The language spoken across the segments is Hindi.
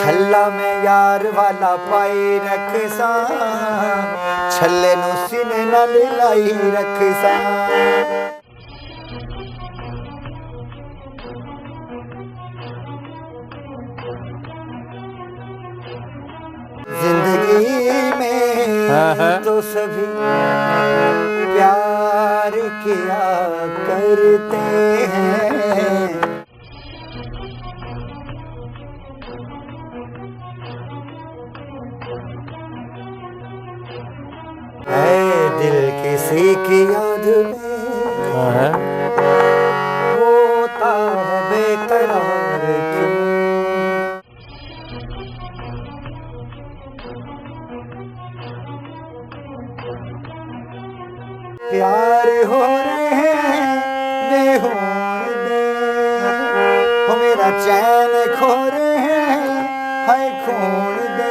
छल्ला में यार वाला पाई रखसा, छल्ले नु सीने नाल लाई रखसा। जिंदगी में तो सभी प्यार किया करते हैं, दिल किसी की याद में होता है बेकरार क्यों। प्यार हो रहे हैं बेहोर दे, हो मेरा चैन खो रहे हैं हाय खोड़ दे।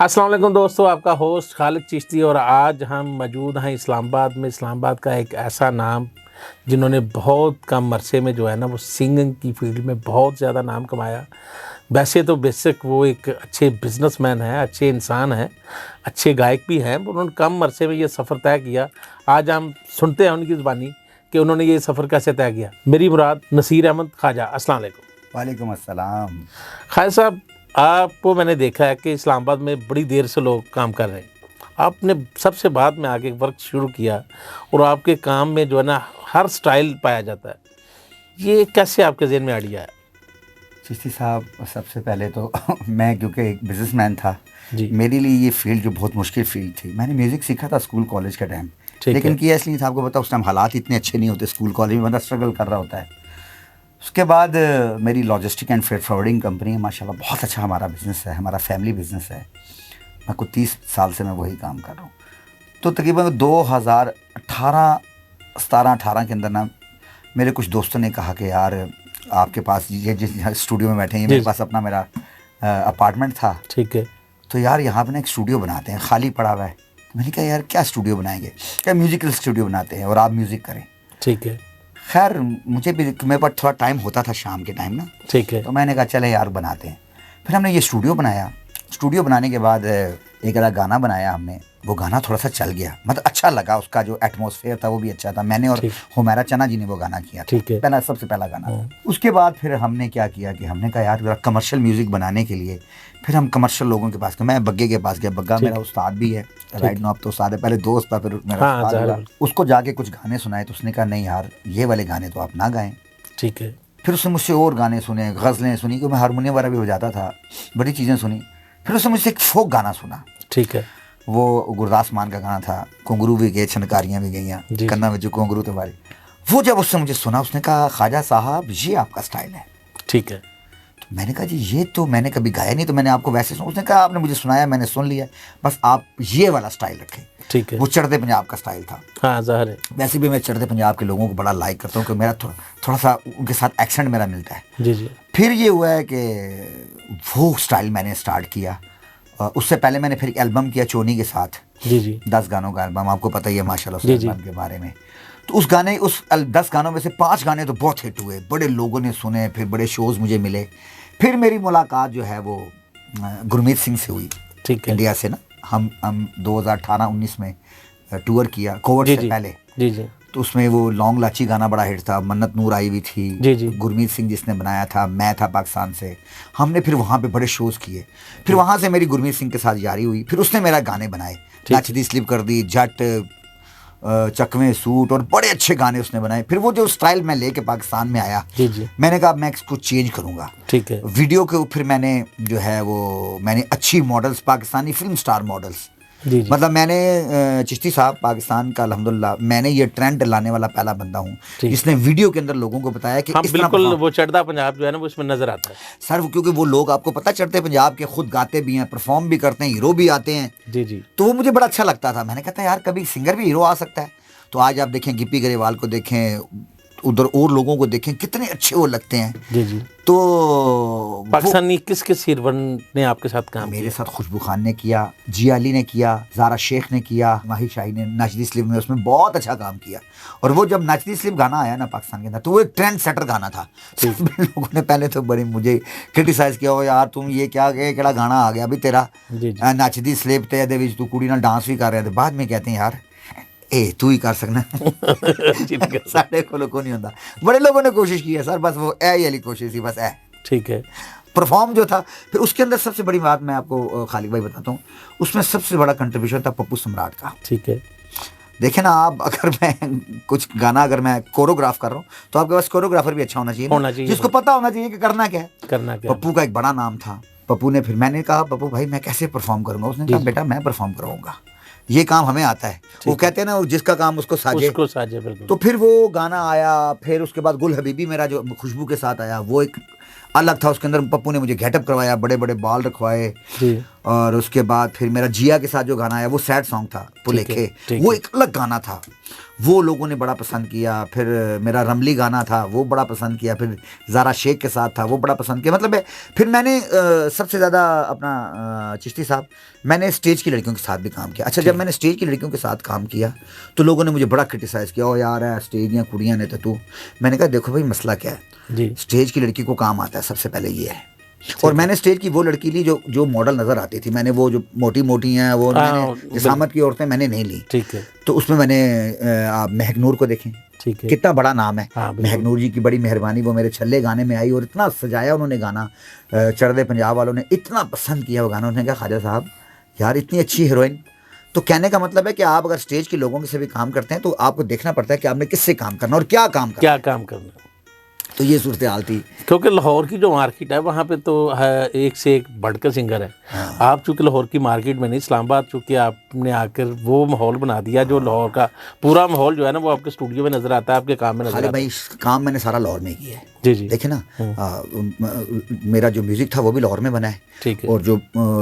अस्सलाम वालेकुम दोस्तों, आपका होस्ट खालिद चिश्ती और आज हम मौजूद हैं इस्लामाबाद में। इस्लामाबाद का एक ऐसा नाम जिन्होंने बहुत कम अरसे में जो है ना वो सिंगिंग की फील्ड में बहुत ज़्यादा नाम कमाया। वैसे तो बेसिक वो एक अच्छे बिजनेसमैन हैं, अच्छे इंसान हैं, अच्छे गायक भी हैं, उन्होंने कम अरसे में ये सफ़र तय किया। आज हम सुनते हैं उनकी ज़ुबानी कि उन्होंने ये सफ़र कैसे तय किया। मेरी मुराद नसीर अहमद ख्वाजा। अस्सलाम वालेकुम। वालेकुम अस्सलाम। ख्वाजा साहब, आपको मैंने देखा है कि इस्लामाबाद में बड़ी देर से लोग काम कर रहे हैं, आपने सबसे बाद में आके वर्क शुरू किया और आपके काम में जो है ना हर स्टाइल पाया जाता है। ये कैसे आपके ज़हन में आइडिया है? चिश्ती साहब, सबसे पहले तो मैं क्योंकि एक बिजनेसमैन था जी, मेरे लिए ये फील्ड जो बहुत मुश्किल फील्ड थी। मैंने म्यूज़िक सीखा था स्कूल कॉलेज का टाइम, लेकिन किया इसलिए था, आपको पता उस टाइम हालात इतने अच्छे नहीं होते, स्कूल कॉलेज में बंदा स्ट्रगल कर रहा होता है। उसके बाद मेरी logistic and freight forwarding company है, माशाल्लाह बहुत अच्छा हमारा बिज़नेस है, हमारा फैमिली बिज़नेस है। मैं को 30 साल से मैं वही काम कर रहा हूँ। तो तकरीबन 2017-18 के अंदर ना मेरे कुछ दोस्तों ने कहा कि यार आपके पास ये जिस स्टूडियो में बैठे हैं, मेरे पास अपना मेरा अपार्टमेंट था, ठीक है, तो यार यहाँ पर ना एक स्टूडियो बनाते हैं, खाली पड़ा हुआ है। तो मैंने कहा यार क्या स्टूडियो बनाएंगे, क्या म्यूज़िकल स्टूडियो बनाते हैं और आप म्यूज़िक करें। ठीक है, खैर मुझे भी मेरे पास थोड़ा टाइम होता था शाम के टाइम ना, ठीक है, तो मैंने कहा चले यार बनाते हैं। फिर हमने ये स्टूडियो बनाया। स्टूडियो बनाने के बाद एक आधा गाना बनाया हमने, वो गाना थोड़ा सा चल गया, मतलब अच्छा लगा, उसका जो एटमॉस्फेयर था वो भी अच्छा था। मैंने और हुमैरा चना जी ने वो गाना किया, ठीक है, पहला सबसे पहला गाना। उसके बाद फिर हमने क्या किया कि हमने कहा यार कमर्शियल म्यूज़िक बनाने के लिए फिर हम कमर्शियल लोगों के पास गए। मैं बग्गे के पास गया, बग्गा मेरा उस्ताद भी है, राइट नो, अब तो उस्ताद है, पहले दोस्त था, फिर मेरा उस्ताद हुआ। उसको जाके कुछ गाने सुनाए तो उसने कहा नहीं यार ये वाले गाने तो आप ना गाएं। ठीक है। फिर उसने मुझसे और गाने सुने, गज़लें सुनी, क्योंकि मैं हारमोनियम वगैरह भी बजाता था, बड़ी चीज़ें सुनी। फिर उसने मुझसे एक फोक गाना सुना, ठीक है, वो गुरदास मान का गाना था, घुंघरू भी गए छनकारियाँ भी गई, कन्ना में जो घुंघरू तुम्हारी। वो जब उसने मुझे सुना उसने कहा ख्वाजा साहब ये आपका स्टाइल है। ठीक है। तो मैंने कहा जी ये तो मैंने कभी गाया नहीं, तो मैंने आपको वैसे सुना। उसने कहा आपने मुझे सुनाया, मैंने सुन लिया, बस आप ये वाला स्टाइल रखें। ठीक है। वो चढ़ते पंजाब का स्टाइल था। हाँ ज़ाहिर है। वैसे भी मैं चढ़ते पंजाब के लोगों को बड़ा लाइक करता हूँ, कि मेरा थोड़ा सा उनके साथ एक्सेंट मेरा मिलता है। जी जी। फिर ये हुआ है कि वो स्टाइल मैंने स्टार्ट किया। उससे पहले मैंने फिर एक एल्बम किया चोनी के साथ, जी जी, 10 गानों का एल्बम, आपको पता ही है माशाल्लाह उस एल्बम के बारे में। तो उस 10 गानों में से 5 गाने तो बहुत हिट हुए, बड़े लोगों ने सुने, फिर बड़े शोज़ मुझे मिले। फिर मेरी मुलाकात जो है वो गुरमीत सिंह से हुई, ठीक है, इंडिया से ना। हम 2018-19 में टूर किया कोविड से पहले। जी जी। तो उसमें वो लॉन्ग लाची गाना बड़ा हिट था, मन्नत नूर आई हुई थी, जी जी, गुरमीत सिंह जिसने बनाया था, मैं था पाकिस्तान से। हमने फिर वहाँ पे बड़े शोज़ किए। फिर वहाँ से मेरी गुरमीत सिंह के साथ यारी हुई। फिर उसने मेरा गाने बनाए, नचदी स्लिप कर दी, जट, चकवे सूट, और बड़े अच्छे गाने उसने बनाए। फिर वो जो स्टाइल मैं लेके पाकिस्तान में आया, जी जी, मैंने कहा मैं इसको चेंज करूँगा। ठीक है। वीडियो के फिर मैंने जो है वो मैंने अच्छी models, Pakistani film star models, जी जी, मतलब मैंने चिश्ती साहब पाकिस्तान का अल्हम्दुलिल्लाह मैंने ये ट्रेंड लाने वाला पहला बंदा हूँ जिसने वीडियो के अंदर लोगों को बताया कि इस बिल्कुल वो चढ़ता पंजाब जो है ना वो इसमें नजर आता है सर, क्योंकि वो लोग आपको पता चढ़ते पंजाब के खुद गाते भी हैं, परफॉर्म भी करते हैं, हीरो भी आते हैं। जी जी। तो वो मुझे बड़ा अच्छा लगता था। मैंने कहा था यार कभी सिंगर भी हीरो आ सकता है। तो आज आप देखें गिप्पी गरेवाल को देखें, उधर और लोगों को देखें कितने अच्छे वो लगते हैं। जी जी। तो पाकिस्तानी किस किस हीरोइन ने आपके साथ काम मेरे साथ खुशबू खान ने किया, जिया अली ने किया, जारा शेख ने किया, माही शाही ने, नाचदी स्लिम ने उसमें बहुत अच्छा काम किया। और वो जब नाचदी स्लिम गाना आया ना पाकिस्तान के अंदर, तो वो एक ट्रेंड सेटर गाना था। लोगों ने पहले तो बड़ी मुझे क्रिटिसाइज किया, हो यार तुम ये क्या केड़ा गाना आ गया अभी तेरा, नाचदी स्लिप ते दे विच तू कुड़ी नाल डांस भी कर रहा था। बाद में कहते हैं यार ए तू ही कर सकना साढ़े को नहीं होता। बड़े लोगों ने कोशिश की है सर, बस वो ए वाली कोशिश थी, बस ए ठीक है। परफॉर्म जो था, फिर उसके अंदर सबसे बड़ी बात मैं आपको खालिक भाई बताता हूँ, उसमें सबसे बड़ा कंट्रीब्यूशन था पप्पू सम्राट का। ठीक है। देखे ना आप, अगर मैं कुछ गाना अगर मैं कोरियोग्राफ कर रहा हूँ तो आपके पास कोरियोग्राफर भी अच्छा होना चाहिए, जिसको पता होना चाहिए कि करना क्या है। पप्पू का एक बड़ा नाम था। पप्पू ने, फिर मैंने कहा पप्पू भाई मैं कैसे परफॉर्म करूंगा, उसने कहा बेटा मैं परफॉर्म करूंगा, ये काम हमें आता है। वो कहते हैं ना जिसका काम उसको साजे, बिल्कुल। तो फिर वो गाना आया। फिर उसके बाद गुल हबीबी मेरा जो खुशबू के साथ आया वो एक अलग था। उसके अंदर पप्पू ने मुझे गेटअप करवाया, बड़े बड़े बाल रखवाए। और उसके बाद फिर मेरा जिया के साथ जो गाना आया वो सैड सॉन्ग था, पुलेखे, वो एक अलग गाना था, वो लोगों ने बड़ा पसंद किया। फिर मेरा रमली गाना था वो बड़ा पसंद किया। फिर जारा शेख के साथ था वो बड़ा पसंद किया। मतलब फिर मैंने सबसे ज़्यादा अपना चिश्ती साहब, मैंने स्टेज की लड़कियों के साथ भी काम किया। अच्छा, जब मैंने स्टेज की लड़कियों के साथ काम किया तो लोगों ने मुझे बड़ा क्रिटिसाइज़ किया, ओ यार है स्टेज या कुड़ियाँ ने तो तू। मैंने कहा देखो भाई मसला क्या है, स्टेज की लड़की को काम आता है, सबसे पहले ये है। और मैंने स्टेज की वो लड़की ली जो मॉडल नजर आती थी। मैंने वो जो मोटी मोटी हैं वो मैंने जिसामत की औरतें मैंने नहीं ली। ठीक है। तो उसमें मैंने आप महकनूर को देखें, ठीक है, कितना बड़ा नाम है। महकनूर जी की बड़ी मेहरबानी, वो मेरे छल्ले गाने में आई और इतना सजाया उन्होंने गाना। चढ़दे पंजाब वालों ने इतना पसंद किया वो गाना। उन्होंने कहा ख्वाजा साहब यार इतनी अच्छी हीरोइन। तो कहने का मतलब है कि आप अगर स्टेज के लोगों से भी काम करते हैं तो आपको देखना पड़ता है कि आपने किससे काम करना और क्या काम करना। तो ये सूरत हाल थी। क्योंकि लाहौर की जो मार्केट है वहाँ पे तो एक से एक बढ़कर सिंगर है। हाँ। आप चूँकि लाहौर की मार्केट में नहीं, इस्लामाबाद चूँकि आपने आकर वो माहौल बना दिया, जो लाहौर का पूरा माहौल जो है ना वो आपके स्टूडियो में नजर आता है, आपके काम में नजर आता है। भाई काम मैंने सारा लाहौर में किया है। जी जी। देखे ना, मेरा जो म्यूजिक था वो भी लाहौर में बना है। ठीक है। और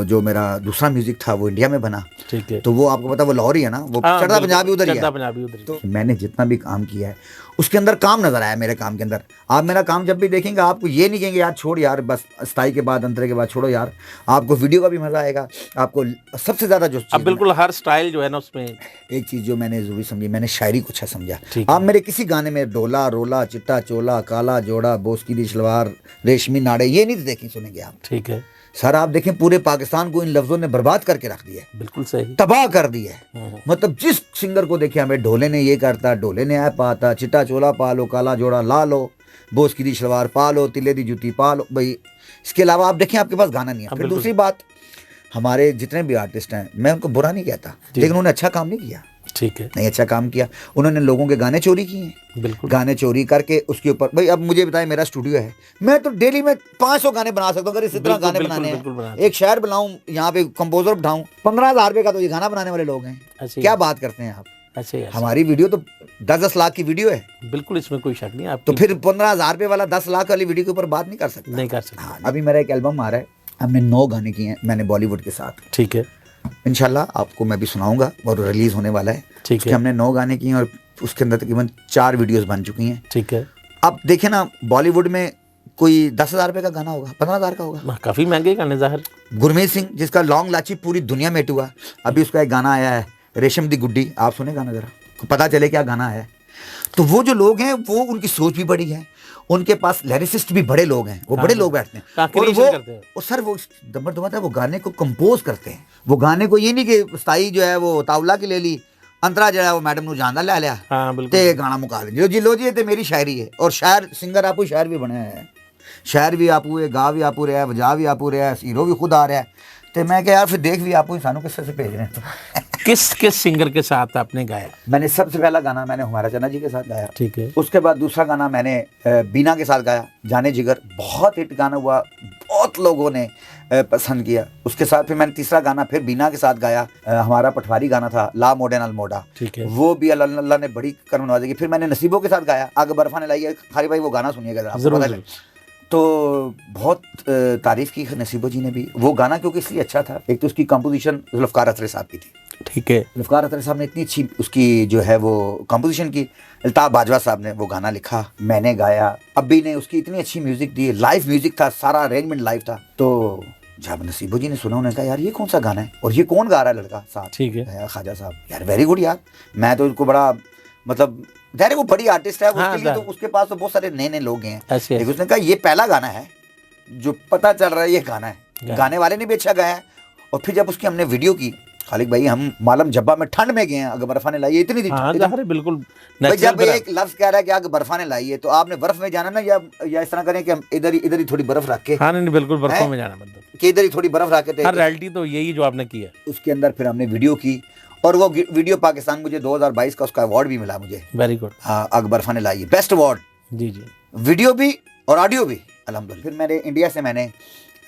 जो मेरा दूसरा म्यूजिक था वो इंडिया में बना। ठीक है। तो वो आपको पता वो लाहौर ही है ना, वो चढ़दा पंजाबी उधर ही है। तो मैंने जितना भी काम किया है उसके अंदर काम नजर आया मेरे काम के अंदर। आप मेरा काम जब भी देखेंगे आपको ये नहीं कहेंगे यार छोड़ यार बस स्थाई के बाद अंतरे के बाद छोड़ो यार, आपको वीडियो का भी मजा आएगा। आपको सबसे ज्यादा जो अब बिल्कुल हर स्टाइल जो है ना उसमें एक चीज जो मैंने जरूरी समझी, मैंने शायरी को अच्छा समझा। आप मेरे किसी गाने में डोला रोला चिट्टा चोला काला जोड़ा बोसकी दी सलवार रेशमी नाड़े ये नहीं देखें सुनेंगे आप। ठीक है सर, आप देखें पूरे पाकिस्तान को इन लफ्जों ने बर्बाद करके रख दिया है। बिल्कुल सही, तबाह कर दिया है। मतलब जिस सिंगर को देखे हमें ढोले ने ये करता, ढोले ने ऐप पाता, चिट्टा चोला पा लो, काला जोड़ा ला लो, बोस की दी सलवार पा लो, तिले दी जूती पा लो। भाई इसके अलावा आप देखें आपके पास गाना नहीं है। फिर दूसरी बात, हमारे जितने भी आर्टिस्ट हैं मैं उनको बुरा नहीं कहता, लेकिन उन्होंने अच्छा काम नहीं किया। ठीक है, नहीं अच्छा काम किया उन्होंने, लोगों के गाने चोरी किए हैं। बिल्कुल, गाने चोरी करके उसके ऊपर भाई अब मुझे बताएं, मेरा स्टूडियो है, मैं तो डेली में 500 गाने बना सकता हूँ। अगर इसी तरह गाने बनाने हैं, एक शायर बनाऊं, यहाँ पे कंपोजर बिठाऊं, 15,000 रुपये का तो ये गाना बनाने वाले लोग हैं। क्या बात करते हैं आप? अच्छा, हमारी वीडियो तो 10-10 लाख की वीडियो है। बिल्कुल, इसमें कोई शक नहीं। आप तो फिर 15,000 रुपये वाला 10 लाख वाली वीडियो के ऊपर बात नहीं कर सकते। नहीं कर सकते। अभी मेरा एक एल्बम आ रहा है, हमने 9 गाने किए हैं मैंने बॉलीवुड के साथ। ठीक है, इंशाल्लाह आपको मैं भी सुनाऊंगा और रिलीज होने वाला है। ठीक है, हमने 9 गाने किए हैं और उसके अंदर तकरीबन 4 वीडियोस बन चुकी हैं। ठीक है, अब देखें ना बॉलीवुड में कोई 10,000 रुपये का गाना होगा, 15,000 का होगा, काफ़ी महंगे गाने। ज़ाहिर गुरमीत सिंह जिसका लॉन्ग लाची पूरी दुनिया में हिट हुआ, अभी उसका एक गाना आया है रेशम दी गुड्डी, आप सुने गाना जरा, पता चले क्या गाना है। तो वो जो लोग हैं वो उनकी सोच भी बड़ी है, उनके पास लिरिसिस्ट भी बड़े लोग हैं, वो बड़े लोग बैठते हैं और सर वो दमर दमर वो गाने को कंपोज करते हैं। वो गाने को ये नहीं कि स्थाई जो है वो तावला की ले ली, अंतरा जो है वो मैडम नू जानदा ले लिया ते गाना मुका लो जी लो जी, ते मेरी शायरी है। और शायर सिंगर आपू शायर भी बने हैं, शायर भी आपू है, गा भी आपू रहा है, वजा भी आपू रहा है, हीरो भी खुद आ रहा है। तो मैं क्या यार फिर देख भी आपू सानू किससे से भेज रहे हैं। किस सिंगर के साथ आपने गाया? मैंने सबसे पहला गाना मैंने हुमारा चन्ना जी के साथ गाया। ठीक है, उसके बाद दूसरा गाना मैंने बीना के साथ गाया, जाने जिगर, बहुत हिट गाना हुआ, बहुत लोगों ने पसंद किया। उसके साथ फिर मैंने तीसरा गाना फिर बीना के साथ गाया, हमारा पटवारी गाना था ला मोडे नाल मोडा। ठीक है, वो भी अल्लाह ने बड़ी करम नवाजी की। फिर मैंने नसीबों के साथ गाया, आगे बर्फा ने लाई है, खारी भाई वो गाना सुनिएगा। तो बहुत तारीफ की नसीबो जी ने भी वो गाना, क्योंकि इसलिए अच्छा था। एक तो उसकी कंपोजिशन जुल्फ़कार अतरी साहब की थी, ठीक है। जुल्फ़कार अतरी साहब ने इतनी अच्छी उसकी जो है वो कंपोजिशन की। अल्ताफ़ बाजवा साहब ने वो गाना लिखा, मैंने गाया, अब्बी ने उसकी इतनी अच्छी म्यूजिक दी, लाइव म्यूजिक था, सारा अरेंजमेंट लाइव था। तो जब नसीबो जी ने सुना, उन्होंने कहा यार ये कौन सा गाना है और ये कौन गा रहा है लड़का साहब, ठीक है। ख्वाजा साहब, यार वेरी गुड यार। मैं तो उसको बड़ा मतलब वो बड़ी आर्टिस्ट है, उसके लिए तो उसके पास तो बहुत सारे नए नए लोग हैं, लेकिन उसने कहा ये पहला गाना है जो पता चल रहा है ये गाना है। गाने वाले ने भी अच्छा गाया है। और फिर जब उसकी हमने वीडियो की, खालिक भाई हम मालम जब्बा में ठंड में गए हैं, अगर बर्फा ने लाई है इतनी थी। बिल्कुल भाई जब एक लफ्ज कह रहा है कि आगे बर्फा ने लाई है, तो आपने बर्फ में जाना ना, या इस तरह करें कि हम इधर ही थोड़ी बर्फ रख के, हाँ नहीं बिल्कुल बर्फों में जाना, मतलब कि इधर ही थोड़ी बर्फ रख के। रियलिटी तो यही जो आपने किया। उसके अंदर फिर हमने वीडियो की, और वो वीडियो पाकिस्तान मुझे 2022 का उसका अवार्ड भी मिला मुझे। Very good. हाँ, आग बर्फा ने लाई है, बेस्ट अवार्ड। जी जी। वीडियो भी और ऑडियो भी अल्हम्दुलिल्लाह। फिर मैंने इंडिया से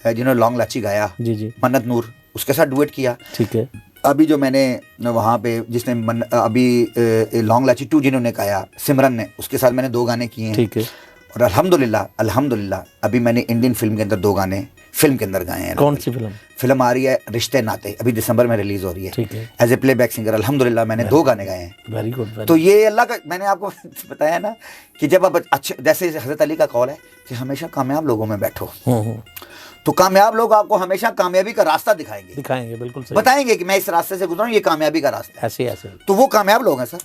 जिन्होंने लॉन्ग लाची गाया, जी जी, मन्नत नूर, उसके साथ डुएट किया। ठीक है। अभी जो मैंने वहाँ पे जिसने अभी लॉन्ग लाची 2 जिन्होंने गाया, सिमरन ने, उसके साथ मैंने 2 गाने किए हैं, ठीक है। और अल्हम्दुलिल्लाह अभी मैंने इंडियन फिल्म के अंदर 2 गाने फिल्म के अंदर गाए हैं। कौन सी फिल्म? फिल्म आ रही है रिश्ते नाते, अभी दिसंबर में रिलीज हो रही है। ठीक है। एज ए प्लेबैक सिंगर अल्हम्दुलिल्लाह मैंने 2 गाने गाए हैं। Very good. तो ये अल्लाह का, मैंने आपको बताया ना कि जब आप अच्छे, जैसे हजरत अली का कौल है कि हमेशा कामयाब लोगों में बैठो, तो कामयाब लोग आपको हमेशा कामयाबी का रास्ता दिखाएंगे, बिल्कुल सही। बताएंगे कि मैं इस रास्ते से गुजरा हूं, ये कामयाबी का रास्ता है, ऐसे। तो वो कामयाब लोग हैं सर।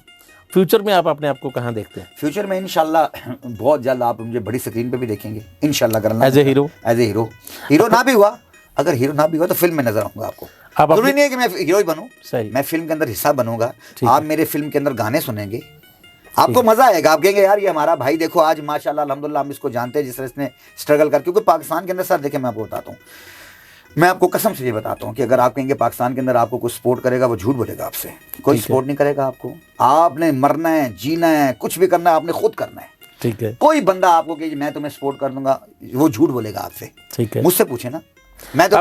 फ्यूचर में आप अपने आप को कहाँ देखते हैं? फ्यूचर में इंशाल्लाह बहुत जल्द आप मुझे बड़ी स्क्रीन पे भी देखेंगे इंशाल्लाह। एज ए हीरो ना भी हुआ, अगर हीरो ना भी हुआ तो फिल्म में नजर आऊंगा आपको। जरूरी नहीं है कि मैं हीरो ही बनूं, मैं फिल्म के अंदर हिस्सा बनूंगा। आप मेरे फिल्म के अंदर गाने सुनेंगे, आपको मजा आएगा, आप कहेंगे यार ये हमारा भाई देखो आज माशाल्लाह अल्हम्दुलिल्लाह हम इसको जानते हैं, जिस तरह इसने स्ट्रगल कर। क्योंकि पाकिस्तान के अंदर सर देखें, मैं आपको बताता हूँ, मैं आपको कसम से ये बताता हूँ कि अगर आप कहेंगे पाकिस्तान के अंदर आपको कोई सपोर्ट करेगा, वो झूठ बोलेगा आपसे। कोई सपोर्ट नहीं करेगा आपको, आपने मरना है, जीना है, कुछ भी करना है, आपने खुद करना है, ठीक है। कोई बंदा आपको कहे मैं तुम्हें सपोर्ट कर दूंगा, वो झूठ बोलेगा आपसे, ठीक है। मुझसे पूछे ना, मैं तो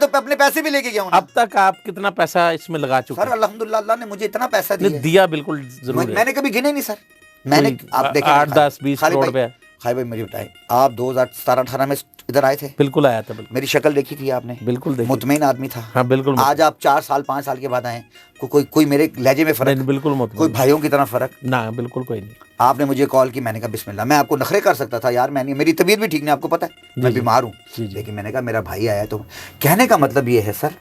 अपने पैसे भी लेके गया हूँ। अब तक आप कितना पैसा इसमें लगा चुके हैं? सर अल्हम्दुलिल्लाह अल्लाह ने मुझे इतना पैसा दिया, बिल्कुल जरूर। मैंने कभी गिने नहीं सर, मैंने आप देखें 8, 10, 20 करोड़ रुपए। खाई भाई मुझे बताएं, आप 2017-18 में इधर आए थे? बिल्कुल आया था, बिल्कुल। मेरी शक्ल देखी थी आपने? बिल्कुल देखी। मुतमईन आदमी था। हाँ बिल्कुल। आज आप 4 साल 5 साल के बाद आए, कोई मेरे लहजे में फर्क? बिल्कुल मुतमईन। कोई भाइयों की तरह फर्क? ना बिल्कुल कोई नहीं। आपने मुझे कॉल की, मैंने कहा बिस्मिल्लाह। मैं आपको नखरे कर सकता था यार, मैंने, मेरी तबीयत भी ठीक नहीं, आपको पता है मैं बीमार हूँ, लेकिन मैंने कहा मेरा भाई आया। तो कहने का मतलब ये है सर,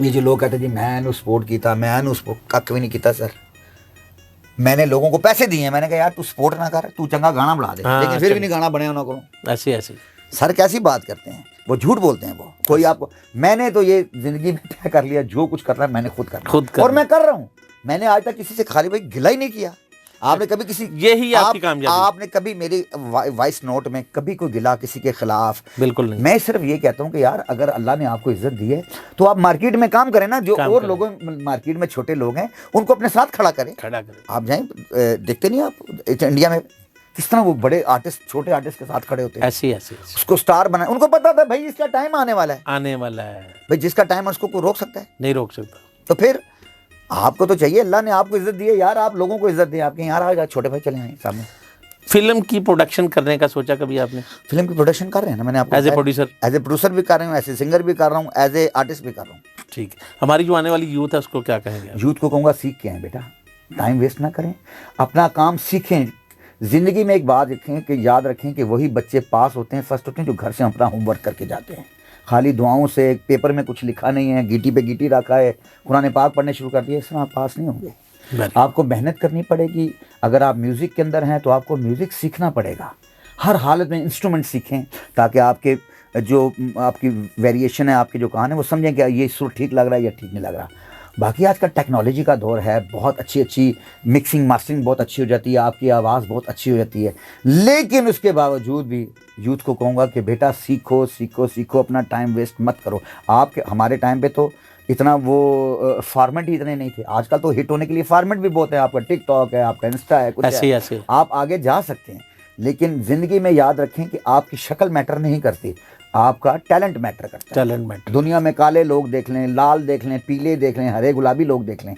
ये जो लोग कहते जी मैं सपोर्ट किया, मैं कख भी नहीं किया सर। मैंने लोगों को पैसे दिए हैं, मैंने कहा यार तू सपोर्ट ना कर, तू चंगा गाना बढ़ा दे, लेकिन फिर भी नहीं गाना बने उन्होंने को। ऐसे सर कैसी बात करते हैं, वो झूठ बोलते हैं। वो कोई आपको, मैंने तो ये जिंदगी में तय कर लिया, जो कुछ करना है मैंने खुद करना, और मैं कर रहा हूँ। मैंने आज तक किसी से खाली भाई गिला ही नहीं किया। आपने कभी किसी, यही आपकी कामयाबी। आपने कभी मेरी वॉइस नोट में कभी कोई गिला किसी के खिलाफ? बिल्कुल नहीं। मैं सिर्फ ये कहता हूँ कि यार अगर अल्लाह ने आपको इज्जत दी है तो आप मार्केट में काम करें ना, जो और लोगों मार्केट में छोटे लोग हैं उनको अपने साथ खड़ा करें। आप जाएं, देखते नहीं आप इंडिया में किस तरह वो बड़े आर्टिस्ट छोटे आर्टिस्ट के साथ खड़े होते हैं, ऐसे उसको स्टार बनाए। उनको पता था भाई इसका टाइम आने वाला है, भाई जिसका टाइम है उसको कोई रोक सकता है? नहीं रोक सकता। तो फिर आपको तो चाहिए, अल्लाह ने आपको इज्जत दी है यार, आप लोगों को इज्जत दें। आपके यहाँ आ जाए, छोटे भाई चले आए सामने। फिल्म की प्रोडक्शन करने का सोचा कभी आपने? फिल्म की प्रोडक्शन कर रहे हैं ना, मैंने आपको एज ए प्रोड्यूसर भी कर रहा हूँ, एज ए सिंगर भी कर रहा हूँ, एज ए आर्टिस्ट भी कर रहा हूँ। ठीक है। हमारी जो आने वाली यूथ है उसको क्या कहेंगे? यूथ को कहूँगा सीख के आए बेटा, टाइम वेस्ट ना करें, अपना काम सीखें। जिंदगी में एक बात रखें कि याद रखें कि वही बच्चे पास होते हैं, फर्स्ट होते हैं, जो घर से अपना होमवर्क करके जाते हैं। खाली दुआओं से, पेपर में कुछ लिखा नहीं है, गीटी पे गीटी रखा है, कुरान पाक पढ़ने शुरू कर दिए, इसमें आप पास नहीं होंगे। आपको मेहनत करनी पड़ेगी। अगर आप म्यूज़िक के अंदर हैं तो आपको म्यूज़िक सीखना पड़ेगा, हर हालत में इंस्ट्रूमेंट सीखें, ताकि आपके जो आपकी वेरिएशन है, आपके जो कान है, वो समझें कि ये सुर ठीक लग रहा है या ठीक नहीं लग रहा। बाकी आज का टेक्नोलॉजी का दौर है, बहुत अच्छी मिक्सिंग मास्टरिंग बहुत अच्छी हो जाती है, आपकी आवाज़ बहुत अच्छी हो जाती है। लेकिन उसके बावजूद भी यूथ को कहूँगा कि बेटा सीखो, अपना टाइम वेस्ट मत करो। आपके हमारे टाइम पे तो इतना वो फॉर्मेट ही इतने नहीं थे। आजकल तो हिट होने के लिए फॉर्मेट भी बहुत है, आपका टिकटॉक है, आपका इंस्टा है, कुछ ऐसे आप आगे जा सकते हैं। लेकिन ज़िंदगी में याद रखें कि आपकी शक्ल मैटर नहीं करती, आपका टैलेंट मैटर करता है। Talent matter. दुनिया में काले लोग देख लें, लाल देख लें, पीले देख लें, हरे गुलाबी लोग देख लें,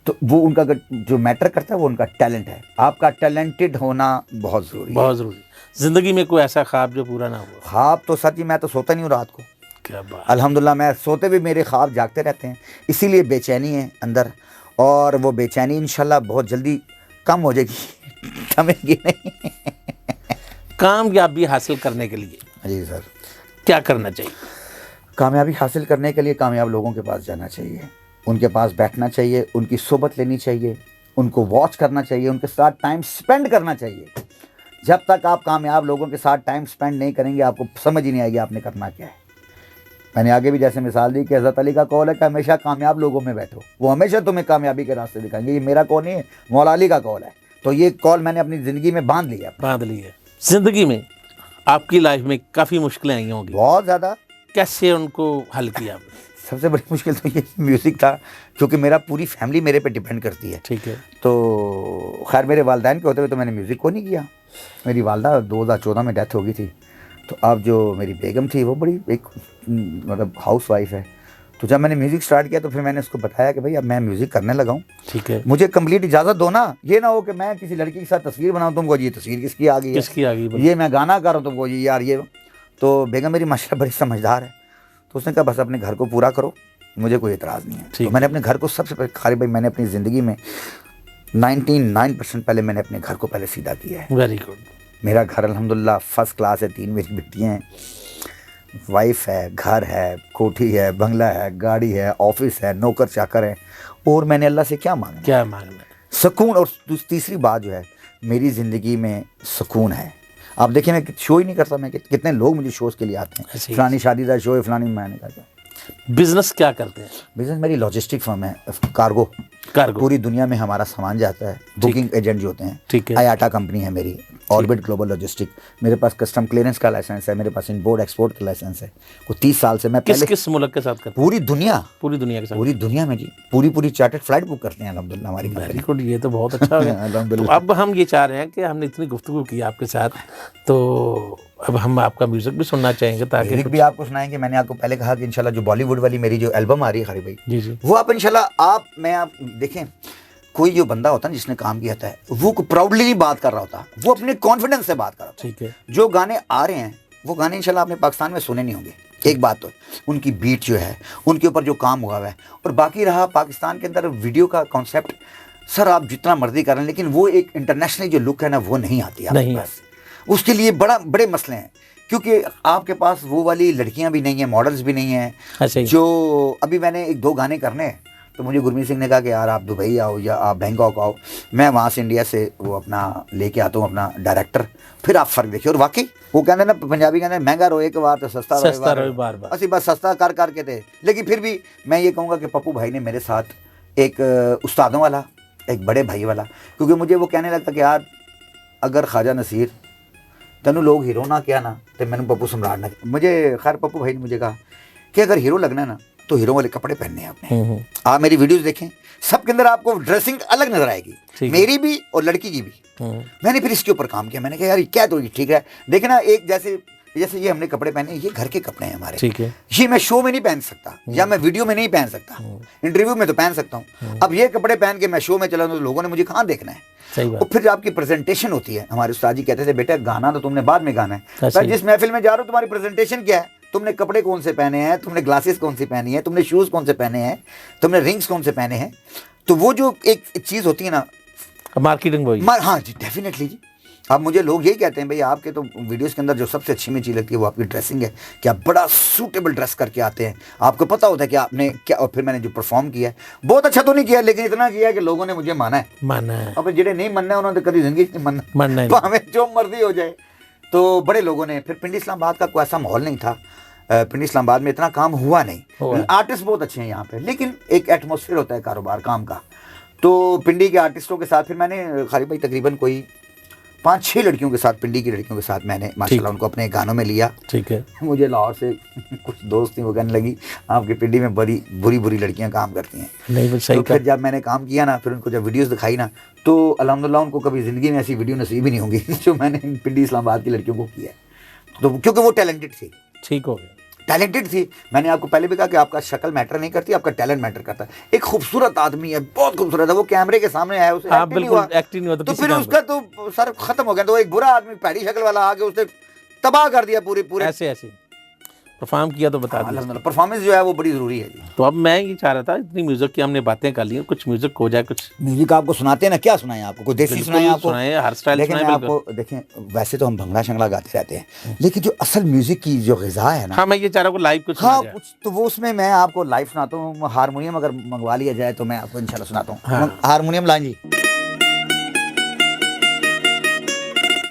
तो वो उनका जो मैटर करता है वो उनका टैलेंट है। आपका टैलेंटेड होना बहुत ज़रूरी है। जिंदगी में कोई ऐसा ख्वाब जो पूरा ना हुआ? ख्वाब तो सर जी मैं तो सोता नहीं हूँ रात को, क्या बात। अल्हम्दुलिल्लाह। मैं सोते भी मेरे ख्वाब जागते रहते हैं, इसीलिए बेचैनी है अंदर, और वो बेचैनी इंशाल्लाह बहुत जल्दी कम हो जाएगी, थमेगी नहीं। कामयाबी हासिल करने के लिए जी सर, क्या करना चाहिए? कामयाबी हासिल करने के लिए कामयाब लोगों के पास जाना चाहिए, उनके पास बैठना चाहिए, उनकी सोबत लेनी चाहिए, उनको वॉच करना चाहिए, उनके साथ टाइम स्पेंड करना चाहिए। जब तक आप कामयाब लोगों के साथ टाइम स्पेंड नहीं करेंगे, आपको समझ ही नहीं आएगी आपने करना क्या है। मैंने आगे भी जैसे मिसाल दी कि हज़रत अली का कौल है कि हमेशा कामयाब लोगों में बैठो, वो हमेशा तुम्हें कामयाबी के रास्ते दिखाएंगे। ये मेरा कौल नहीं है, मौला अली का कौल है। तो ये कौल मैंने अपनी ज़िंदगी में बांध लिया। बांध ली है। जिंदगी में आपकी लाइफ में काफ़ी मुश्किलें आई होंगी, बहुत ज़्यादा। कैसे उनको हल किया आपने? सबसे बड़ी मुश्किल तो ये म्यूज़िक था, क्योंकि मेरा पूरी फैमिली मेरे पे डिपेंड करती है। ठीक है। तो खैर मेरे वालिदैन के होते हुए तो मैंने म्यूज़िक को नहीं किया। मेरी वालदा 2014 में डेथ हो गई थी। तो अब जो मेरी बेगम थी वो बड़ी एक मतलब हाउस वाइफ है। तो जब मैंने म्यूज़िक स्टार्ट किया तो फिर मैंने उसको बताया कि भाई अब मैं म्यूज़िक करने लगा हूँ, ठीक है, मुझे कंप्लीट इजाज़त दो ना। ये ना हो कि मैं किसी लड़की के साथ तस्वीर बनाऊँ, तुमको ये तस्वीर किसकी आ गई है, किसकी आ गई? ये मैं गाना कर रहा हूँ, तुमको ये यार ये। तो बेगम मेरी माशाल्लाह बड़ी समझदार है, तो उसने कहा बस अपने घर को पूरा करो, मुझे कोई एतराज़ नहीं है। तो मैंने अपने घर को सबसे पहले, खाली भाई मैंने अपनी ज़िंदगी में 99% पहले मैंने अपने घर को पहले सीधा किया है। Very good. मेरा घर अल्हम्दुलिल्लाह फर्स्ट क्लास है, 3 मेरी बिटियाँ हैं, वाइफ है, घर है, कोठी है, बंगला है, गाड़ी है, ऑफिस है, नौकर चाकर है, और मैंने अल्लाह से क्या मांगना? क्या मांगना? सुकून। और तीसरी बात जो है, मेरी ज़िंदगी में सुकून है। आप देखिए मैं शो ही नहीं करता, मैं कितने लोग मुझे शोज़ के लिए आते हैं, फलानी शादीदार शो है, फलानी। मैंने कहा बिजनेस क्या करते हैं? बिजनेस मेरी लॉजिस्टिक फर्म है, कार्गो। कार्गो। पूरी दुनिया में हमारा सामान जाता है, बुकिंग एजेंट जो होते हैं। ठीक है। आयाटा कंपनी है मेरी, ऑर्बिट ग्लोबल लॉजिस्टिक। मेरे पास कस्टम क्लियरेंस का लाइसेंस है, मेरे पास इम्पोर्ट एक्सपोर्ट का लाइसेंस है। वो 30 साल से मैं किस किस मुल्क के साथ करते हैं? पूरी दुनिया। पूरी दुनिया के साथ? पूरी दुनिया में जी, पूरी चार्टर्ड फ्लाइट बुक करते हैं अल्हम्दुलिल्लाह हमारी कंपनी। वेरी गुड, ये तो बहुत अच्छा हो गया। अल्हम्दुलिल्लाह। तो अब हम ये चाह रहे हैं कि हमने इतनी गुफ्तगू की आपके साथ, तो अब हम आपका म्यूजिक भी सुनना चाहेंगे, ताकि म्यूजिक भी आपको सुनाएंगे। मैंने आपको पहले कहा कि इंशाल्लाह जो बॉलीवुड वाली मेरी जो एल्बम आ रही है खारी भाई, जी जी, वो आप इंशाल्लाह आप देखें, कोई जो बंदा होता है जिसने काम किया था, वो प्राउडली नहीं बात कर रहा होता, वो अपने कॉन्फिडेंस से बात कर रहा होता। ठीक है। जो गाने आ रहे हैं वो गाने इंशाल्लाह आपने पाकिस्तान में सुने नहीं होंगे। एक बात तो उनकी बीट जो है, उनके ऊपर जो काम हुआ है, और बाकी रहा पाकिस्तान के अंदर वीडियो का कॉन्सेप्ट, सर आप जितना मर्जी करें, लेकिन वो एक इंटरनेशनल जो लुक है ना, वो नहीं आती आपके पास। उसके लिए बड़े मसले हैं, क्योंकि आपके पास वो वाली लड़कियां भी नहीं है, मॉडल्स भी नहीं है। जो अभी मैंने 1-2 गाने करने हैं, तो मुझे गुरमीत सिंह ने कहा कि यार आप दुबई आओ या आप बैंकॉक आओ, मैं वहाँ से इंडिया से वो अपना लेके आता हूँ अपना डायरेक्टर, फिर आप फर्क देखिए। और वाकई वो कहते ना, पंजाबी कहते महंगा रोए के बार तो सस्ता रोए बार। असि बस सस्ता कर के थे। लेकिन फिर भी मैं ये कहूँगा कि पप्पू भाई ने मेरे साथ एक उस्तादों वाला, एक बड़े भाई वाला, क्योंकि मुझे वो कहने लगता कि यार अगर ख्वाजा नसीर तेनू लोग हीरो ना किया ना, तो मैंने पप्पू सम्राट ना। मुझे खैर पप्पू भाई ने मुझे कहा कि अगर हीरो लगना है ना, तो हीरो वाले कपड़े पहनने हैं आपने। आप मेरी वीडियोस देखें, सबके अंदर आपको ड्रेसिंग अलग नजर आएगी, मेरी भी और लड़की की भी। मैंने फिर इसके ऊपर काम किया। मैंने कहा यार क्या तो ये ठीक है, देखे ना, एक जैसे ये हमने कपड़े पहने, ये घर के कपड़े हैं हमारे, ठीक है, ये मैं शो में नहीं पहन सकता, या मैं वीडियो में नहीं पहन सकता, इंटरव्यू में तो पहन सकता हूँ। अब ये कपड़े पहन के मैं शो में चला तो लोगों ने मुझे कहाँ देखना है। और फिर आपकी प्रेजेंटेशन होती है, हमारे उस्ताद जी कहते थे बेटा गाना तो तुमने बाद में गाना है, पर जिस महफिल में जा रहे हो तुम्हारी प्रेजेंटेशन क्या है, तुमने कपड़े कौन से पहने हैं, तुमने ग्लासेस कौन सी पहनी है, तुमने शूज कौन से पहने हैं, तुमने रिंग्स कौन से पहने हैं। तो वो जो एक चीज होती है ना, मार्केटिंग। हाँ जी, डेफिनेटली जी। अब मुझे लोग यही कहते हैं भाई आपके तो वीडियोस के अंदर जो सबसे अच्छी में चीज़ लगती है वो आपकी ड्रेसिंग है, कि आप बड़ा सूटेबल ड्रेस करके आते हैं, आपको पता होता है कि आपने क्या। और फिर मैंने जो परफॉर्म किया है, बहुत अच्छा तो नहीं किया, लेकिन इतना किया कि लोगों ने मुझे माना है। अब जिन्हें नहीं मानना है उन्होंने कभी जिंदगी नहीं मानना है, तो हमें जो मर्जी हो जाए। तो बड़े लोगों ने फिर पिंडी इस्लामाबाद का कोई ऐसा माहौल नहीं था, पिंडी इस्लामाबाद में इतना काम हुआ नहीं। आर्टिस्ट बहुत अच्छे हैं यहाँ पे, लेकिन एक एटमोसफियर होता है कारोबार काम का। तो पिंडी के आर्टिस्टों के साथ फिर मैंने खाली भाई तकरीबन कोई 5-6 लड़कियों के साथ, पिंडी की लड़कियों के साथ मैंने माशाल्लाह उनको अपने गानों में लिया। ठीक है। मुझे लाहौर से कुछ दोस्त थी, वो कहने लगी आपकी पिंडी में बड़ी बुरी लड़कियां काम करती हैं। नहीं सही। तो फिर जब मैंने काम किया ना, फिर उनको जब वीडियोस दिखाई ना, तो अल्हम्दुलिल्लाह उनको कभी ज़िंदगी में ऐसी वीडियो नसीब ही नहीं होगी जो मैंने पिंडी इस्लामाबाद की लड़कियों को किया, तो क्योंकि वो टैलेंटेड थी। ठीक हो गया। टैलेंटेड थी। मैंने आपको पहले भी कहा कि आपका शक्ल मैटर नहीं करती, आपका टैलेंट मैटर करता है। एक खूबसूरत आदमी है, बहुत खूबसूरत है, वो कैमरे के सामने आया, उसे हाँ एक्ट नहीं बिल्कुल हुआ, एक्टिंग नहीं होता तो किसी फिर काम उसका तो सर खत्म हो गया। तो एक बुरा आदमी पैडी शक्ल वाला आके उसने तबाह कर दिया पूरे पे। ऐसे ऐसे परफॉर्म किया तो बता दिया। परफॉर्मेंस जो है वो बड़ी जरूरी है जी। तो अब मैं ये चाह रहा था, इतनी म्यूजिक की हमने बातें कर ली, कुछ म्यूजिक हो जाए, कुछ म्यूजिक आपको सुनाते हैं ना, क्या सुनाएं आपको, कोई देसी बिल्कुल सुनाएं आपको? सुनाएं, हर स्टाइल देखें, सुनाएं, मैं बिल्कुल। आपको देखें, वैसे तो हम भंगड़ा शंगड़ा गाते रहते हैं, लेकिन जो असल म्यूजिक की जो ग़िज़ा है ना, हाँ मैं ये चाह रहा हूँ लाइव कुछ सुना हाँ जाए। कुछ तो वो उसमें मैं आपको लाइव सुनाता हूँ। हारमोनियम अगर मंगवा लिया जाए तो मैं आपको इंशाल्लाह सुनाता हूँ। हाँ। हारमोनियम लाएं जी।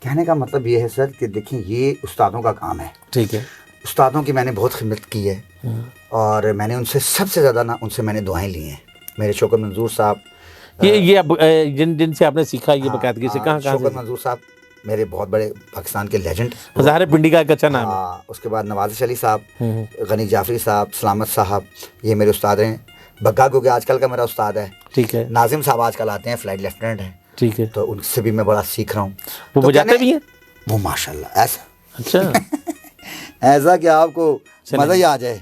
कहने का मतलब ये है सर कि देखिए, ये उस्तादों का काम है। ठीक है। उस्तादों की मैंने बहुत खिदमत की है, और मैंने उनसे सबसे ज़्यादा ना उनसे मैंने दुआएं ली हैं। मेरे शौकत मंजूर साहब, ये अब जिनसे आपने सीखा ये बकायदगी से, कहाँ शौकत से? मंजूर साहब मेरे बहुत बड़े पाकिस्तान के लेजेंड। हज़ारे पिंडी का एक अच्छा नाम है। हाँ, उसके बाद नवाज़िश अली साहब, गनी जाफरी साहब, सलामत साहब, ये मेरे उस्ताद हैं। बग्गा क्योंकि आजकल का मेरा उस्ताद है। ठीक है। नाजिम साहब आजकल आते हैं, फ्लाइट लेफ्टिनेंट हैं, ठीक है। तो उनसे भी मैं बड़ा सीख रहा हूँ। वो तो बजाते भी हैं? वो माशाल्लाह ऐसा अच्छा। ऐसा कि आपको मज़ा ही आ जाए।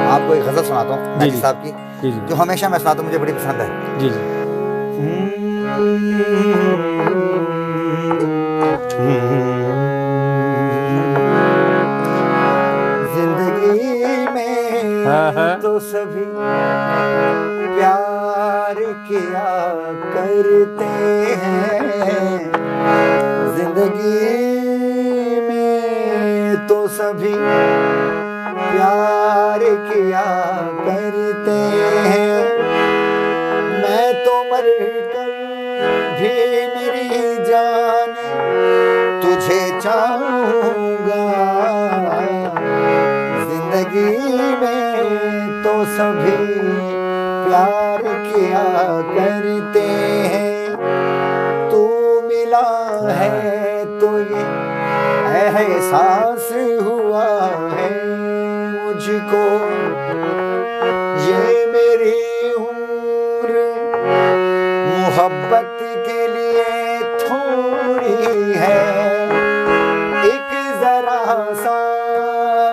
आपको एक गज़ल सुनाता हूँ नाजी साहब की, जी जी जो हमेशा मैं सुनाता हूँ, मुझे बड़ी पसंद है। जी जी। जिंदगी में हाँ। तो सभी प्यार किया करते हैं, जिंदगी में तो सभी प्यार किया करते हैं। मैं तो मर कर भी मेरी जान तुझे चाहूँगा, जिंदगी में तो सभी प्यार किया करते हैं। तू मिला है तो ये एहसास हुआ है मुझको, ये मेरी उम्र मोहब्बत के लिए थोड़ी है। एक जरा सा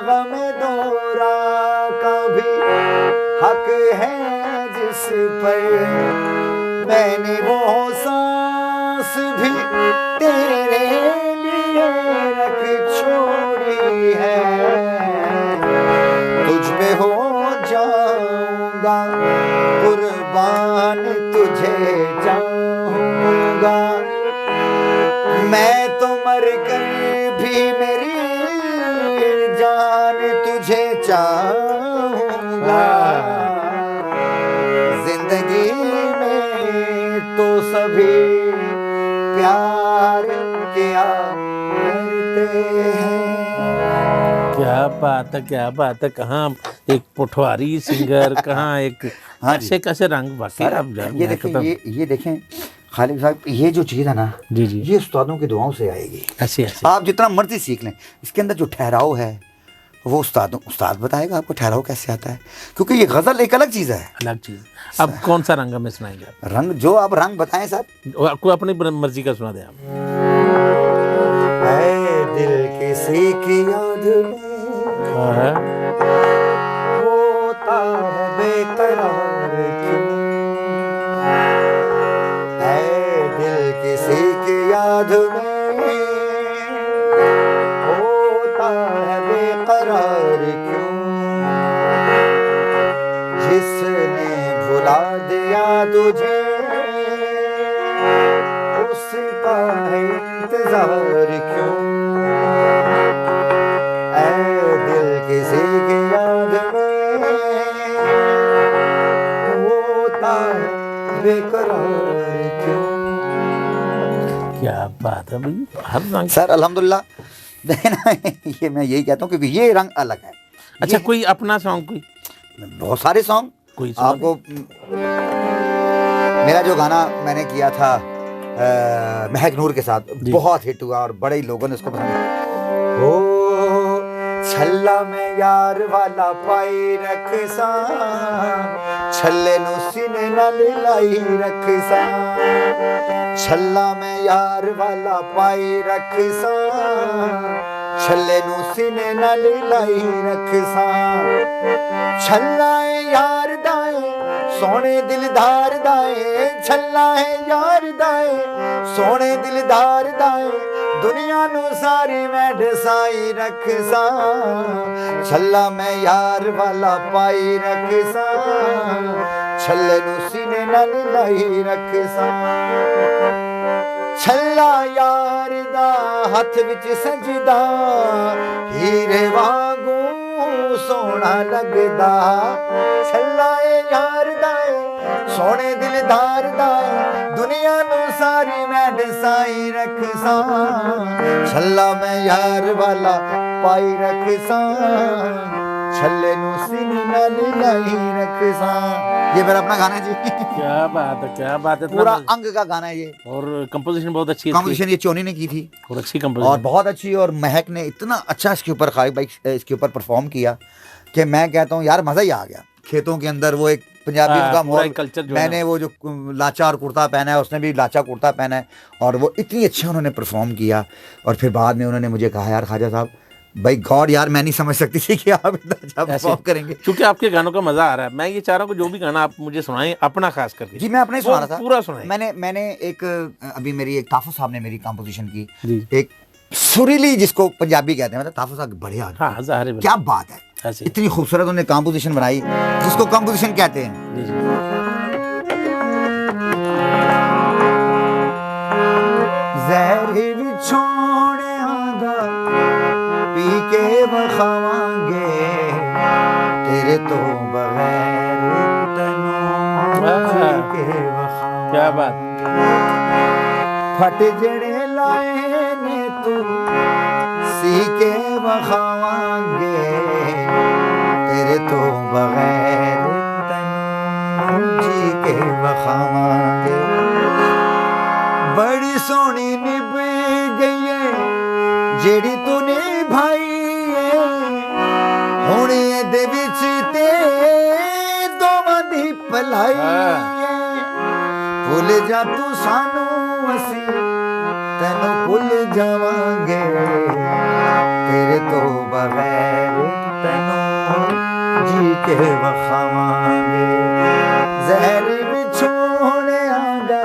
गम दोरा का भी हक है जिस पर, मैंने वो सांस भी तेरे लिए रख छोड़ी है। तुझ पे हो जाऊंगा कुर्बान, तुझे चाहूंगा, मैं तो मर कर भी मेरी जान तुझे चाहूंगा, जिंदगी में तो सभी प्यार किया करते हैं। क्या बात है, क्या बात है। कहाँ एक पटवारी सिंगर, कहाँ एक हाँ जी। कैसे कैसे रंग, वाकई आप ये देखें, ये देखें खालिद साहब, ये जो चीज़ है ना जी जी, ये उस्तादों की दुआओं से आएगी। ऐसे ऐसे आप जितना मर्जी सीख लें, इसके अंदर जो ठहराव है वो उस्ताद बताएगा आपको ठहराव कैसे आता है, क्योंकि ये गज़ल एक अलग चीज़ है, अलग चीज़। अब कौन सा रंग हमें सुनाएंगे आप? रंग जो आप रंग बताएं साहब। आपको अपनी मर्जी का सुना दें आप। ऐ दिल किसी की याद में होता है बेकरार क्यों, ऐ दिल किसी की याद में होता है बेकरार क्यों, जिसने भुला दिया तुझे उसका है इंतजार क्यों, ऐ दिल किसी की याद में होता है बेकरार क्यों। क्या बात है भाई, हर रंग। सर अल्हम्दुलिल्लाह, देखना ये मैं यही कहता हूँ क्योंकि ये रंग अलग है। अच्छा, कोई अपना सॉन्ग, कोई बहुत सारे सॉन्ग कोई सुना आपको। मेरा जो गाना मैंने किया था महक नूर के साथ, बहुत हिट हुआ और बड़े ही लोगों ने उसको पसंद किया। ओ छल्ला में यार वाला पाई रख सा, छल्ले नू सीने नाल लाई रख सा, छल्ला मैं यार वाला पाई रख सा, छल्ले नू सीने नाल लाई रख सा, छल्ला है यार दाए सोने दिलदार दाए, छल्ला है यार दाए सोने दिलदार दाए, दुनिया नू सारी मैं डसाई रख सा, छल्ला मैं यार वाला पाई रख सा, छल्ले नू सीने नाल लाई रख सा, छल्ला यार दा हथ विच सजदा, हीरे वांगू सोना लगदा, छल्ला यार दाए सोने दिलदार दाए, दुनिया नू सारी मैं डसाई रख सा, छल्ला मैं यार वाला पाई रख सा, छल्ले नू सीने नाल लाई रख सा। ये मेरा अपना गाना है जी। क्या बात है, क्या बात है, पूरा अंग का गाना है ये, और कंपोजिशन बहुत अच्छी है, कंपोजिशन ये चोनी ने की थी और अच्छी कंपोजिशन, और बहुत अच्छी, और महक ने इतना अच्छा इसके ऊपर खालिद भाई इसके ऊपर परफॉर्म किया कि मैं कहता हूँ यार मज़ा ही आ गया। खेतों के अंदर वो एक पंजाबी का माहौल, कल्चर जो मैंने वो जो लाचा और कुर्ता पहना है, उसने भी लाचा कुर्ता पहना है, और वो इतनी अच्छा उन्होंने परफॉर्म किया। और फिर बाद में उन्होंने मुझे कहा यार ख्वाजा साहब, भाई गॉड यार मैं नहीं समझ सकती थी कि आप इतना अच्छा परफॉर्म करेंगे, क्योंकि आपके गानों का मजा आ रहा है। मैं ये चाह रहा हूँ कि जो भी गाना आप मुझे सुनाएं अपना खास करके। जी मैं अपना ही सुना रहा था, पूरा सुनाएं। मैंने एक अभी मेरी एक ताफुस साहब ने मेरी कंपोजिशन की जी। एक सुरीली, जिसको पंजाबी कहते हैं, मतलब ताफुस साहब बढ़िया, हाँ ज़ाहिर है, क्या बात है, इतनी खूबसूरत उन्होंने कंपोजिशन बनाई जिसको कंपोजिशन कहते हैं। जी जी। ज़हर विछोड़े आंदा पी के बखावांगे, तेरे तो बगैर तनू के बखावांगे, क्या बात, फट जड़े लाए ने तू सी के बखावांगे, तेरे तो बगैर तनू जी के बखावांगे, बड़ी सोहनी निभ गई है जेड़ी तू निभाई है, हुण इहदे विच ते दोवां दी भलाई है, भुल जा तू सानू असी तैनू भुल जावांगे, तेरे तो बगैर तैनू जी के वखावांगे, जहर विछोड़े आंदा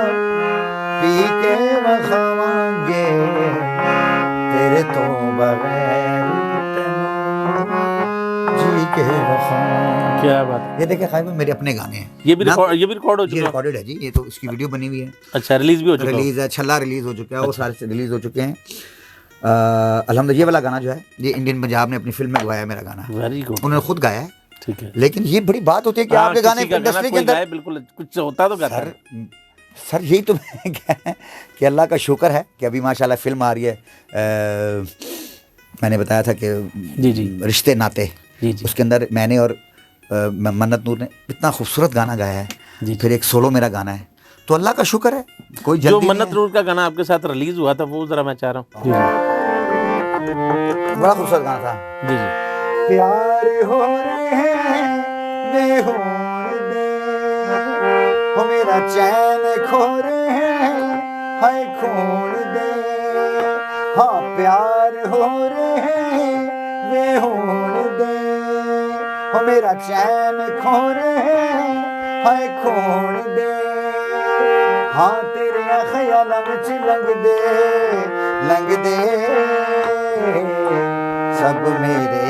पी के वखावांगे, तेरे तो बगैर तैनू जी के वखावांगे। क्या बात। ये देखिए खालिद भाई मेरे अपने गाने हैं, ये भी रिकॉर्ड हो चुका है, रिकॉर्डेड है जी, ये तो इसकी वीडियो बनी हुई है। अच्छा, रिलीज भी हो चुका है, रिलीज है, छल्ला रिलीज हो चुका है, वो सारे रिलीज हो चुके हैं। अल्हम्दुलिल्लाह ये वाला गाना जो है ये इंडियन पंजाब ने अपनी फिल्म में गाया है, मेरा गाना, वेरी गुड, उन्होंने खुद गाया है, ठीक है। लेकिन ये बड़ी बात होती है कि आपके गाने इंडस्ट्री के अंदर बिल्कुल कुछ होता तो गाता है। सर यही तो मैं कह कि अल्लाह का शुक्र है कि अभी माशाल्लाह फिल्म आ रही है, मैंने बताया था कि जी जी रिश्ते नाते, जी जी, उसके अंदर मैंने और मन्नत नूर ने इतना खूबसूरत गाना गाया है जी, फिर एक सोलो मेरा गाना है, तो अल्लाह का शुक्र है। कोई जो जल्दी मन्नत नूर का गाना आपके साथ रिलीज हुआ था वो जरा मैं चाह रहा हूँ। जी बड़ा खूबसूरत गाना था। जी जी। प्यार हो रहे हैं बेहोर दे, हो मेरा चैन खो रहे हैं हाय खोड़ दे, हाँ प्यार हो रहे हैं बेहोर दे, हो मेरा चैन खो रहे हैं हाय खोड़ दे, हाँ तेरे ख्यालां विच लंघ दे सब मेरे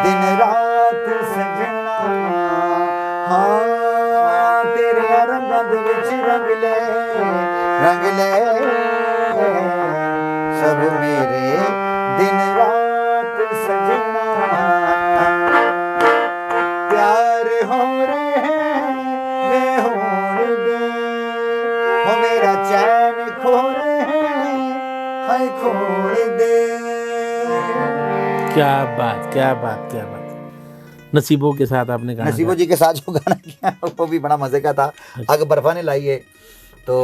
दिन रात सजना, हाँ तेरे रंगां दे विच रंग ले सब मेरे दिन रात सजना, प्यार हो रहे हैं बेहोर दे, हो मेरा चैन खो रहे हैं हाय खोड़ दे। क्या बात, क्या बात, क्या बात। नसीबों के साथ आपने गाना, नसीबो जी के साथ जो गाना किया वो भी बड़ा मजे का था। अगर बर्फा ने लाई है तो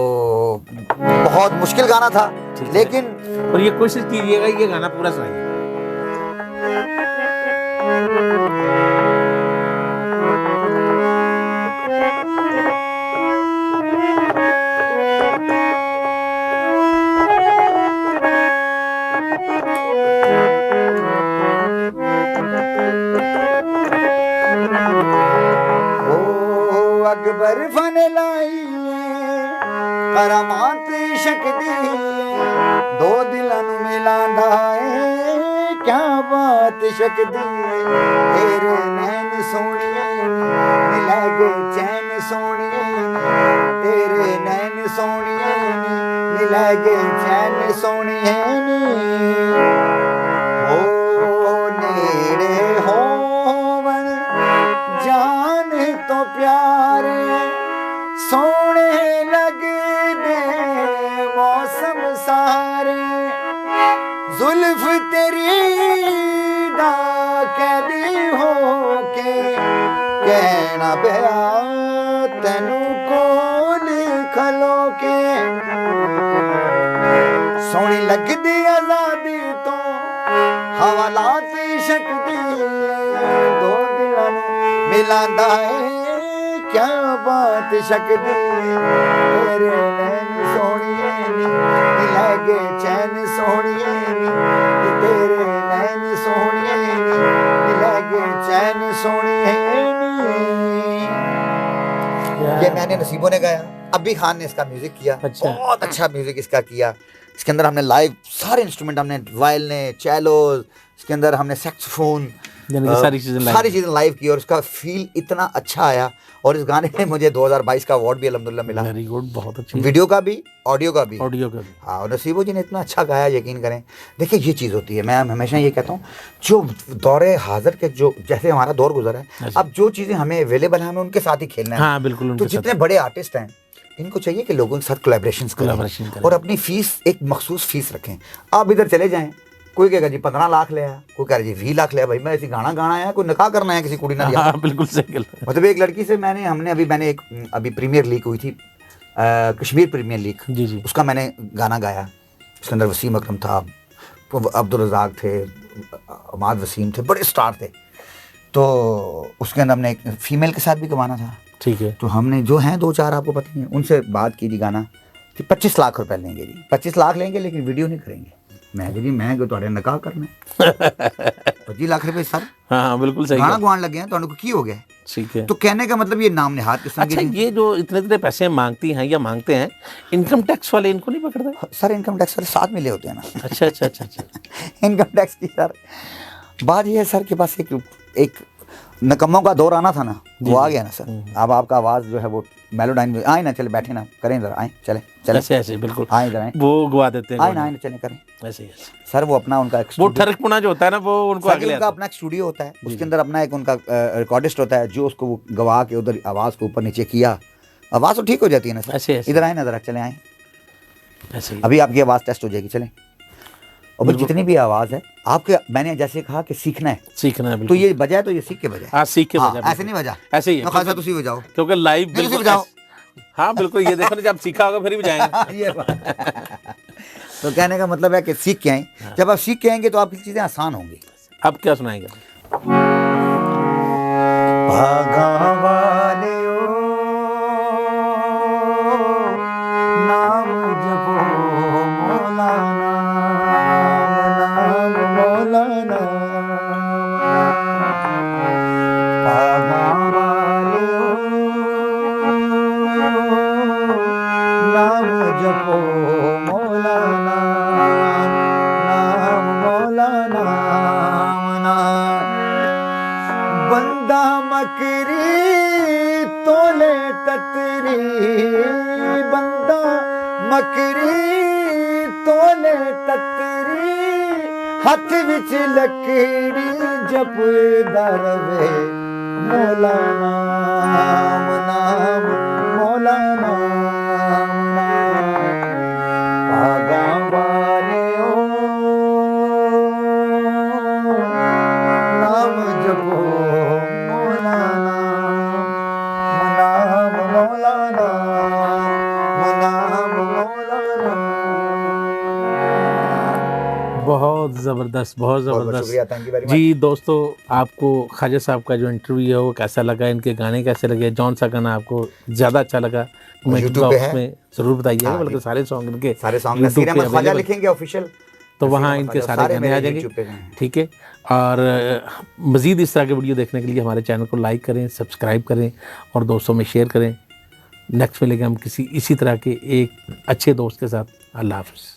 बहुत मुश्किल गाना था, लेकिन और ये कोशिश कीजिएगा ये गाना पूरा सुनाइए। अकबर फन लाइए करामात शक्ति दो दिलां नूं मिलांदा है क्या बात शक्ति तेरे नैन सोहणिए मिला गए चैन सोहणिए तेरे नैन सोहणिए मिला गए चैन सोहणिए हो नेड़े होवन जान तो प्यारे सोने लगदे मौसम सारे जुल्फ तेरी दा कैदी हो के कहना पिया तेनू कोल खलो के सोहनी लगदी आजादी तो हवालात शक्ति दो दिलां नूं मिलांदा है क्या बात शक्ति तेरे नैन सोहणिए मिला गए चैन सोहणिए तेरे नैन सोहणिए मिला गए चैन सोहणिए। ये मैंने नसीबों ने गाया, अब्बी खान ने इसका म्यूजिक किया। अच्छा। बहुत अच्छा म्यूजिक इसका किया। इसके अंदर हमने लाइव सारे इंस्ट्रूमेंट, हमने वायल ने, चैलो, इसके अंदर हमने सैक्सोफोन, सारी चीजें लाइव की और उसका फील इतना अच्छा आया। और इस गाने में मुझे 2022 का अवार्ड भी अल्हम्दुलिल्लाह मिला। वेरी गुड, बहुत अच्छी, वीडियो का भी, ऑडियो का भी। हाँ, और नसीबो जी ने इतना अच्छा गाया, यकीन करें। देखिए ये चीज़ होती है, मैं हमेशा ये कहता हूँ, जो दौरे हाजिर के जो जैसे हमारा दौर गुजरा है, अब जो चीज़ें हमें अवेलेबल हैं हमें उनके साथ ही खेलना है। हाँ बिल्कुल। तो जितने बड़े आर्टिस्ट हैं इनको चाहिए कि लोगों के साथ कोलैबोरेशंस करें और अपनी फीस एक मखसूस फीस रखें। आप इधर चले जाएं, कोई कहेगा जी 15 लाख लिया, कोई कह रहा जी 20 लाख लिया। भाई मैं ऐसी गाना गाना है, कोई निकाह करना है किसी कुड़ी ना दिया। हाँ, बिल्कुल सही। मतलब एक लड़की से मैंने अभी प्रीमियर लीग हुई थी, कश्मीर प्रीमियर लीग जी, उसका मैंने गाना गाया। उसके अंदर वसीम अकरम था, अब्दुल रज़ाक थे, अमाद वसीम थे, बड़े स्टार थे। तो उसके अंदर हमने एक फीमेल के साथ भी गवाना था। ठीक है। तो हमने जो हैं 2-4 आपको पता ही है, उनसे बात की जी गाना कि 25 लाख रुपए लेंगे जी, 25 लाख लेंगे लेकिन वीडियो नहीं करेंगे। मैं जी मैं तो निकाह करना 25 लाख रुपए सर। हाँ बिल्कुल सही। गाना गवान लगे हैं तो की हो गया। ठीक है। तो कहने का मतलब ये नाम निहाद किस्म की। अच्छा, ये जो इतने पैसे मांगती हैं या मांगते हैं, इनकम टैक्स वाले इनको नहीं पकड़ते? सर इनकम टैक्स वाले साथ मिले होते हैं ना। अच्छा। इनकम टैक्स की सर बात ये है सर के पास एक नकम्मों का दौर आना था ना, वो आ गया ना सर। अब आपका आवाज़ जो है वो मेलोडाइन में आए ना, चले बैठे ना करें जरा, आए चले ऐसे बिल्कुल आए जरा, वो गवा देते हैं, आए ना चले करें ऐसे सर। वो अपना उनका वो ठरकपुना जो होता है ना, वो उनको आगे उनका अपना एक स्टूडियो होता है, उसके अंदर अपना एक उनका रिकॉर्डिस्ट होता है जो उसको वो गवा के उधर आवाज़ को ऊपर नीचे किया, आवाज़ तो ठीक हो जाती है ना सर। इधर आए ना जरा, चले आए ऐसे। अभी आपकी आवाज़ टेस्ट हो जाएगी, चलें। और जितनी भी आवाज़ है आपके, मैंने जैसे कहा कि सीखना है तो ये बजाए तो ये सीख के बजाए। सीख के बजाए, ऐसे नहीं बजा, ऐसे ही खासा तुसी बजाओ क्योंकि लाइव बिल्कुल बजाओ। हाँ बिल्कुल, ये देखो ना, जब सीखा होगा फिर ही बजाएंगे। ये तो कहने का मतलब है कि सीख के आए। जब आप सीख के आएंगे तो आपकी चीज़ें आसान होंगी। अब क्या सुनाएंगे? बंदा मकरी तोले ततरी, बंदा मकरी तोले ततरी, हथ विच लकड़ी जपदा रवे मौला नाम नाम मौला नाम भागा वाले नाम जपो मौला नाम मौला नाम मौला नाम। बहुत ज़बरदस्त, बहुत ज़बरदस्त जी। दोस्तों, आपको ख्वाजा साहब का जो इंटरव्यू है वो कैसा लगा, इनके गाने कैसे लगे, जौन सा गाना आपको ज़्यादा अच्छा लगा कमेंट बॉक्स में ज़रूर बताइएगा। बल्कि सारे सॉन्ग इनके सारे सॉन्ग नसीर अहमद ख्वाजा लिखेंगे ऑफिशियल तो वहाँ इनके सारे गाने आ जाएंगे, ठीक है। और मज़ीद इस तरह के वीडियो देखने के लिए हमारे चैनल को लाइक करें, सब्सक्राइब करें और दोस्तों में शेयर करें। नेक्स्ट मिलेंगे हम किसी इसी तरह के एक अच्छे दोस्त के साथ। अल्लाह हाफ़िज़।